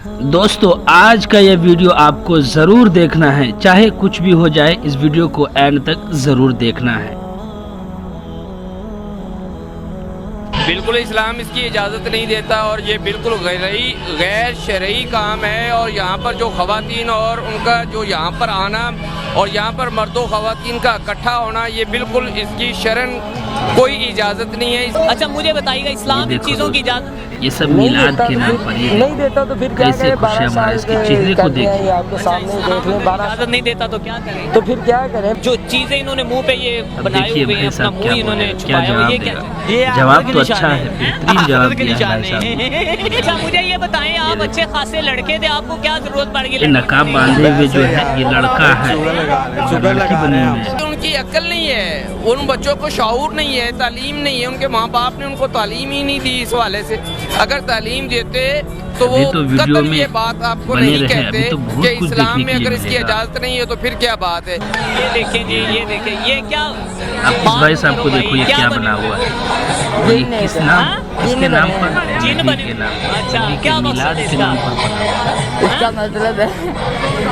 دوستو آج کا یہ ویڈیو آپ کو ضرور دیکھنا ہے، چاہے کچھ بھی ہو جائے اس ویڈیو کو اینڈ تک ضرور دیکھنا ہے۔ بالکل اسلام اس کی اجازت نہیں دیتا اور یہ بالکل غیر شرعی کام ہے، اور یہاں پر جو خواتین اور ان کا جو یہاں پر آنا اور یہاں پر مرد و خواتین کا اکٹھا ہونا، یہ بالکل اس کی شرعن کوئی اجازت نہیں ہے۔ اچھا مجھے بتائیے گا اسلام ان چیزوں کی اجازت یہ سب میلاد کے نام پر نہیں دیتا تو پھر کیا کیسے خوشیاں منائے، اس کے چہرے کو دیکھیں۔ آپ کے سامنے دیکھ لیں، اجازت نہیں دیتا تو کیا کریں؟ تو پھر کیا کریں؟ جو چیزیں انہوں نے منہ پہ یہ بنائے دیکھیے ہوئے ہیں، بھائی اپنا صاحب منہ کیا ہی انہوں نے بولے، کیا چھپایا ہوا، جواب یہ دیا؟ کیا؟ جواب تو اچھا ہے، بہترین جواب دیا ہے بھائی صاحب۔ اچھا مجھے یہ بتائیں، آپ اچھے خاصے لڑکے تھے، آپ کو کیا ضرورت پڑ گئی؟ یہ نقاب باندھے ہوئے جو ہے یہ لڑکا ہے، لڑکی بنی ہوئی ہے۔ ان کی عقل نہیں ہے، ان بچوں کو شعور نہیں ہے، تعلیم نہیں ہے، ان کے ماں باپ نے ان کو تعلیم ہی نہیں دی۔ اس حوالے سے اگر تعلیم دیتے تو وہ قطعاً یہ بات آپ کو نہیں کہتے کہ اسلام میں اگر اس کی اجازت نہیں ہے تو پھر کیا بات ہے۔ یہ دیکھیں جی، یہ دیکھیں، یہ کیا اب اس بھائی صاحب کو دیکھو یہ کیا بنا ہوا ہے، یہ کس نام، اس کے نام پر، جن نبی بنے کے نام، اچھا نبی کے کیا میلاد مقصد ہے کے اس کا؟ نام پر بنا ہوا ہے۔ اس کا مطلب ہے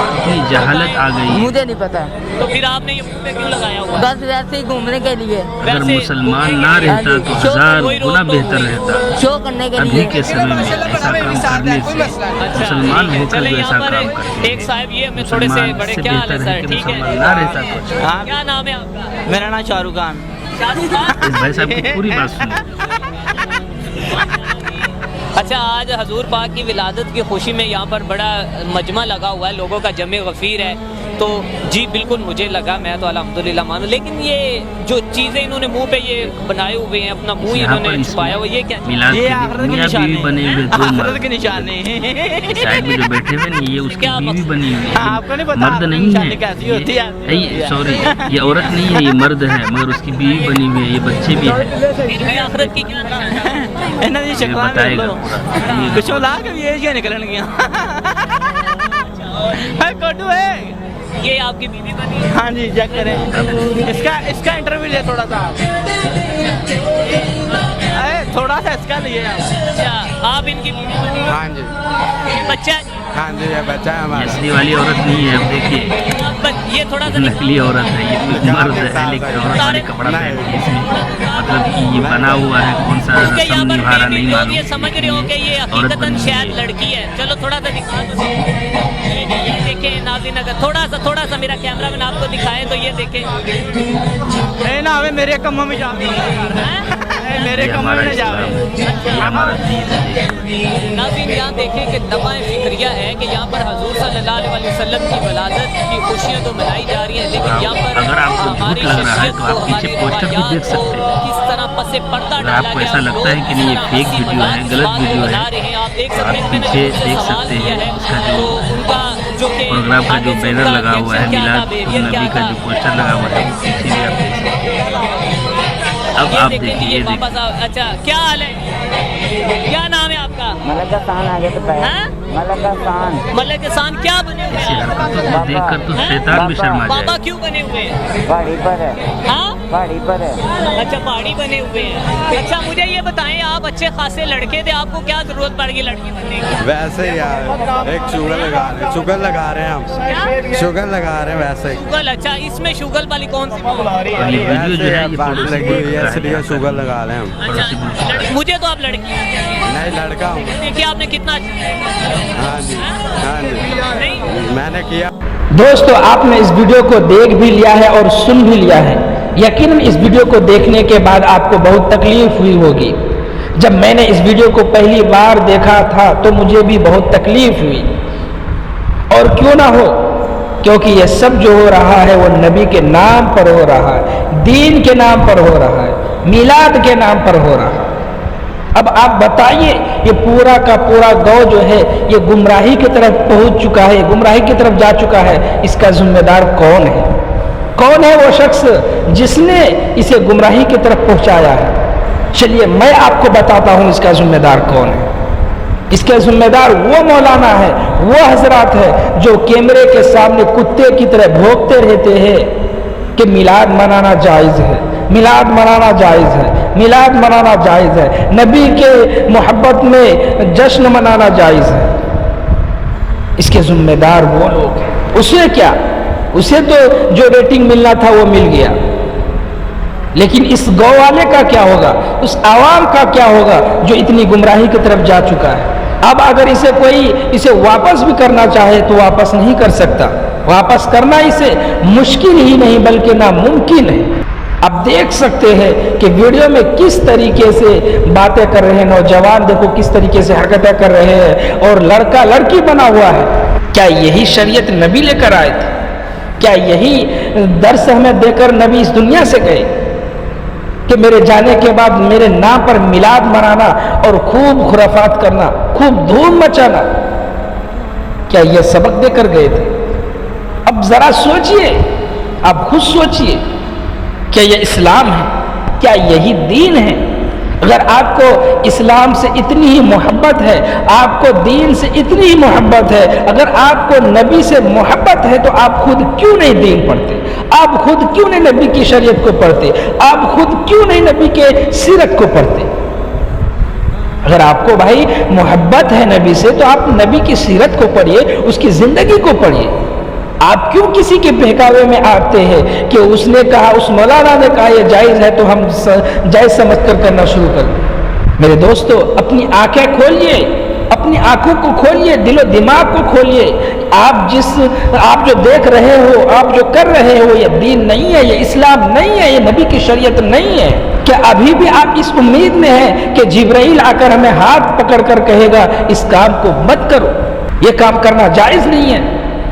اتنی جہالت آ گئی ہے۔ مجھے نہیں پتا، تو پھر آپ نے یہ منہ پہ کیوں لگایا ہوا ہے؟ بس ویسے ہی گھومنے کے لیے، اگر مسلمان نہ رہتا تو ہزار گنا بہتر رہتا۔ شو کرنے کے ابھی لیے۔ کے سمے میں ایسا کام کرنے سے مسلمان ہو کر جو ایسا کام کرتے ایک صاحب یہ میں تھوڑے سے بڑے، کیا حال ہے سر؟ ٹھیک ہے، مسلمان نہ رہتا تو اچھا۔ کیا نام ہے آپ کا؟ میرا نام شاہ رخ خان۔ اس بھائی صاحب کی پوری بات سنیں۔ اچھا آج حضور پاک کی ولادت کی خوشی میں یہاں پر بڑا مجمع لگا ہوا ہے، لوگوں کا جمع غفیر ہے، تو جی بالکل مجھے لگا، میں تو الحمدللہ مانوں، لیکن یہ جو چیزیں انہوں نے منہ پہ یہ بنائے ہوئے ہیں، اپنا منہ انہوں نے چھپایا ہوا، یہ کیا؟ میلاد یہ کے آخرت کے میاں نشان بیوی بنے ہوئے دو آخرت مرد کے نشان ہے۔ سائڈ میں جو بیٹھے ہوئے نا یہ اس کی بیوی بنی ہوئی ہے، آپ کو نہیں پتا مرد نہیں نشانی کیسی ہوتی ہے؟ ہے، سوری یہ عورت نہیں ہے، یہ مرد ہے، مگر اس کی بیوی بنی ہوئی ہے، یہ بچے بھی ہیں۔ پھر بھی آخرت کی کیا نشان ہے؟ انہوں نے شکلان بتائے گا کچھ لا کے بھی ایجیا نکلن گیا۔ کوٹو ہے یہ آپ کی بیوی بنی ہے؟ ہاں جی، چیک کریں، اس کا انٹرویو لے تھوڑا سا، تھوڑا سا اس کا لیے۔ اچھا آپ ان کی بیوی بنی ہے؟ ہاں جی، بچہ ہے؟ ہاں جی، یہ بچہ ہے ہمارا۔ اصلی والی عورت نہیں ہے، اب دیکھیے یہ تھوڑا سا نقلی عورت ہے، یہ مرد ہے لیکن عورت والے کپڑا پہن کے اس میں مطلب کہ یہ بنا ہوا ہے، کون سا اس کے یہاں رسم پر نبھا رہا بھی نہیں لوگ معلوم، یہ سمجھ رہے ہو کہ یہ عورت حقیقتاً بنی شاید ہوئی ہے۔ لڑکی ہے۔ چلو تھوڑا سا دکھا دو، یہ دیکھیں ناظرین، اگر تھوڑا سا میرا کیمرہ مین آپ کو دکھائے تو یہ دیکھیں، نا ہمیں میرے کموں میں جا میرے یہ کموں ہمارا میں جا اسلام ہے، یہ ہمارا دین ہے۔ ناظرین یہاں دیکھیں کہ دماء فکریہ ہے کہ یہاں پر حضور صلی اللہ علیہ وسلم کی ولادت کی خوشیاں تو منائی جا رہی ہیں، لیکن یہاں پر اگر آپ کو ہماری جھوٹ لگ رہا ہے شخصیت تو کو، آپ پیچھے ہمارے پوسٹر بھی روایات دیکھ سکتے کو ہیں۔ کس طرح پس پردہ اگر ڈالا آپ کو گیا، ایسا لگتا ہے کہ نہیں یہ فیک ویڈیو ہے، غلط ویڈیو ہے، بنا رہے ہیں، آپ دیکھ تو سکتے آپ ہیں، پیچھے دیکھ سکتے ہیں اس کا جو پروگرام کا جو بینر لگا ہوا ہے، میلاد النبی کا جو پوسٹر لگا ہوا ہے، وہ پیچھے بھی آپ دیکھ سکتے ہیں۔ اب آپ دیکھیں، یہ بابا دیکھیں، صاحب، اچھا کیا حال ہے؟ کیا نام ہے آپ کا؟ ملک خان آگے تو پہ ہاں؟ ملک خان، ملک خان کیا بنے ہوئے ایسی ہیں؟ حرکتوں کو دیکھ کر تو شیطان بھی شرما بابا جائے۔ کیوں بنے ہوئے ہیں؟ پہاڑی پر ہے، ہاں پہاڑی پر ہے۔ اچھا پہاڑی بنے ہوئے ہیں۔ اچھا مجھے یہ بتائیں، آپ اچھے خاصے لڑکے تھے، آپ کو کیا ضرورت پڑ گئی لڑکی بننے کی؟ ویسے ہی یار ایک شوگر لگا رہے ہیں، شوگر لگا رہے ہیں ہم، شوگر لگا رہے ہیں ویسے ہی۔ شوگل، اچھا اس میں شوگل والی کون سی؟ اور یہ ویڈیو جو ہے یہ بات پڑوسی لگی ہوئی ہے، اس لیے شوگر لگا رہے ہیں ہم۔ اچھا مجھے تو آپ لڑکی نہیں، لڑکا ہوں۔ دیکھیے آپ نے کتنا اچھا ہاں جی، ہاں جی، نہیں میں نے کیا۔ دوستو آپ نے اس ویڈیو کو دیکھ بھی لیا ہے اور سن بھی لیا ہے، یقیناً اس ویڈیو کو دیکھنے کے بعد آپ کو بہت تکلیف ہوئی ہوگی۔ جب میں نے اس ویڈیو کو پہلی بار دیکھا تھا تو مجھے بھی بہت تکلیف ہوئی، اور کیوں نہ ہو، کیونکہ یہ سب جو ہو رہا ہے وہ نبی کے نام پر ہو رہا ہے، دین کے نام پر ہو رہا ہے، میلاد کے نام پر ہو رہا ہے۔ اب آپ بتائیے یہ پورا کا پورا گاؤں جو ہے یہ گمراہی کی طرف پہنچ چکا ہے، گمراہی کی طرف جا چکا ہے، اس کا ذمہ دار کون ہے؟ کون ہے وہ شخص جس نے اسے گمراہی کی طرف پہنچایا ہے؟ چلیے میں آپ کو بتاتا ہوں اس کا ذمہ دار کون ہے۔ اس کے ذمہ دار وہ مولانا ہے، وہ حضرات ہے جو کیمرے کے سامنے کتے کی طرح بھونکتے رہتے ہیں کہ میلاد منانا جائز ہے، میلاد منانا جائز ہے، میلاد منانا جائز ہے، نبی کے محبت میں جشن منانا جائز ہے۔ اس کے ذمہ دار وہ لوگ ہیں. اسے کیا، اسے تو جو ریٹنگ ملنا تھا وہ مل گیا، لیکن اس گو والے کا کیا ہوگا، اس عوام کا کیا ہوگا جو اتنی گمراہی کی طرف جا چکا ہے. اب اگر اسے واپس بھی کرنا چاہے تو واپس نہیں کر سکتا. واپس کرنا اسے مشکل ہی نہیں بلکہ ناممکن ہے. اب دیکھ سکتے ہیں کہ ویڈیو میں کس طریقے سے باتیں کر رہے ہیں نوجوان، دیکھو کس طریقے سے حرکتیں کر رہے ہیں، اور لڑکا لڑکی بنا ہوا ہے. کیا یہی شریعت نبی لے کر آئے تھے؟ کیا یہی درس ہمیں دے کر نبی اس دنیا سے گئے کہ میرے جانے کے بعد میرے نام پر میلاد منانا اور خوب خرافات کرنا، خوب دھوم مچانا، کیا یہ سبق دے کر گئے تھے؟ اب ذرا سوچئے، آپ خود سوچئے، کیا یہ اسلام ہے؟ کیا یہی دین ہے؟ اگر آپ کو اسلام سے اتنی ہی محبت ہے، آپ کو دین سے اتنی ہی محبت ہے، اگر آپ کو نبی سے محبت ہے تو آپ خود کیوں نہیں دین پڑھتے؟ آپ خود کیوں نہیں نبی کی شریعت کو پڑھتے؟ آپ خود کیوں نہیں نبی کے سیرت کو پڑھتے؟ اگر آپ کو بھائی محبت ہے نبی سے تو آپ نبی کی سیرت کو پڑھیے، اس کی زندگی کو پڑھیے. آپ کیوں کسی کے بہکاوے میں آتے ہیں کہ اس نے کہا، اس مولانا نے کہا یہ جائز ہے تو ہم جائز سمجھ کر کرنا شروع کر دیں؟ میرے دوستو، اپنی آنکھیں کھولیے، اپنی آنکھوں کو کھولیے، دل و دماغ کو کھولیے. آپ جو دیکھ رہے ہو، آپ جو کر رہے ہو، یہ دین نہیں ہے، یہ اسلام نہیں ہے، یہ نبی کی شریعت نہیں ہے. کیا ابھی بھی آپ اس امید میں ہیں کہ جبرائیل آ کر ہمیں ہاتھ پکڑ کر کہے گا اس کام کو مت کرو، یہ کام کرنا جائز نہیں ہے؟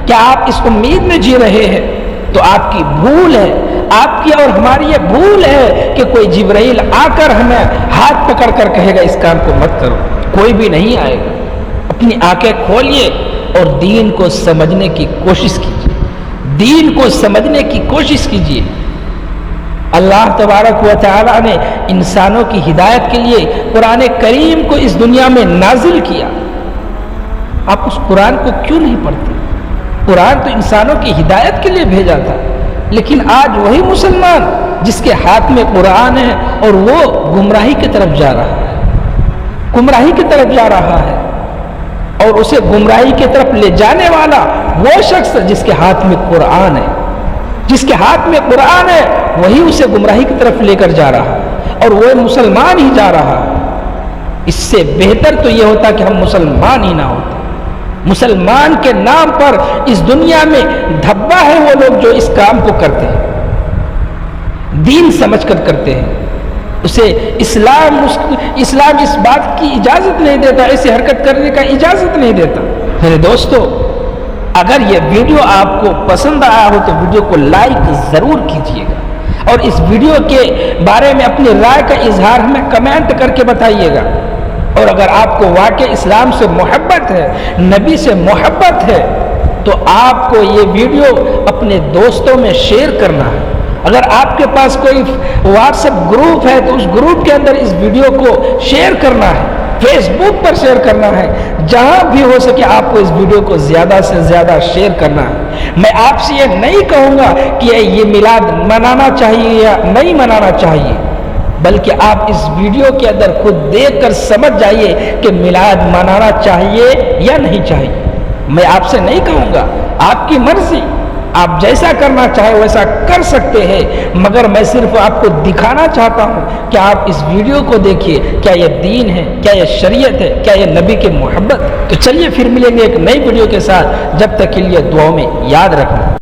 کیا آپ اس امید میں جی رہے ہیں؟ تو آپ کی بھول ہے، آپ کی اور ہماری یہ بھول ہے کہ کوئی جبرائیل آ کر ہمیں ہاتھ پکڑ کر کہے گا اس کام کو مت کرو. کوئی بھی نہیں آئے گا. اپنی آنکھیں کھولیے اور دین کو سمجھنے کی کوشش کیجیے، دین کو سمجھنے کی کوشش کیجیے. اللہ تبارک و تعالی نے انسانوں کی ہدایت کے لیے قرآن کریم کو اس دنیا میں نازل کیا. آپ اس قرآن کو کیوں نہیں پڑھتے؟ قرآن تو انسانوں کی ہدایت کے لیے بھیجا تھا، لیکن آج وہی مسلمان جس کے ہاتھ میں قرآن ہے اور وہ گمراہی کی طرف جا رہا ہے، گمراہی کی طرف جا رہا ہے. اور اسے گمراہی کی طرف لے جانے والا وہ شخص جس کے ہاتھ میں قرآن ہے، جس کے ہاتھ میں قرآن ہے وہی اسے گمراہی کی طرف لے کر جا رہا ہے، اور وہ مسلمان ہی جا رہا ہے. اس سے بہتر تو یہ ہوتا کہ ہم مسلمان ہی نہ ہوتے. مسلمان کے نام پر اس دنیا میں دھبا ہے وہ لوگ جو اس کام کو کرتے ہیں، دین سمجھ کر کرتے ہیں. اسے اسلام اس بات کی اجازت نہیں دیتا، ایسی حرکت کرنے کا اجازت نہیں دیتا. میرے دوستو، اگر یہ ویڈیو آپ کو پسند آیا ہو تو ویڈیو کو لائک ضرور کیجیے گا، اور اس ویڈیو کے بارے میں اپنی رائے کا اظہار ہمیں کمنٹ کر کے بتائیے گا. اور اگر آپ کو واقع اسلام سے محبت ہے، نبی سے محبت ہے، تو آپ کو یہ ویڈیو اپنے دوستوں میں شیئر کرنا ہے. اگر آپ کے پاس کوئی واٹس ایپ گروپ ہے تو اس گروپ کے اندر اس ویڈیو کو شیئر کرنا ہے، فیس بک پر شیئر کرنا ہے. جہاں بھی ہو سکے آپ کو اس ویڈیو کو زیادہ سے زیادہ شیئر کرنا ہے. میں آپ سے یہ نہیں کہوں گا کہ یہ میلاد منانا چاہیے یا نہیں منانا چاہیے، بلکہ آپ اس ویڈیو کے اندر خود دیکھ کر سمجھ جائیے کہ میلاد منانا چاہیے یا نہیں چاہیے. میں آپ سے نہیں کہوں گا، آپ کی مرضی، آپ جیسا کرنا چاہے ویسا کر سکتے ہیں، مگر میں صرف آپ کو دکھانا چاہتا ہوں کہ آپ اس ویڈیو کو دیکھیے. کیا یہ دین ہے؟ کیا یہ شریعت ہے؟ کیا یہ نبی کی محبت؟ تو چلیے پھر ملیں گے ایک نئی ویڈیو کے ساتھ. جب تک کے لیے دعاؤں میں یاد رکھنا.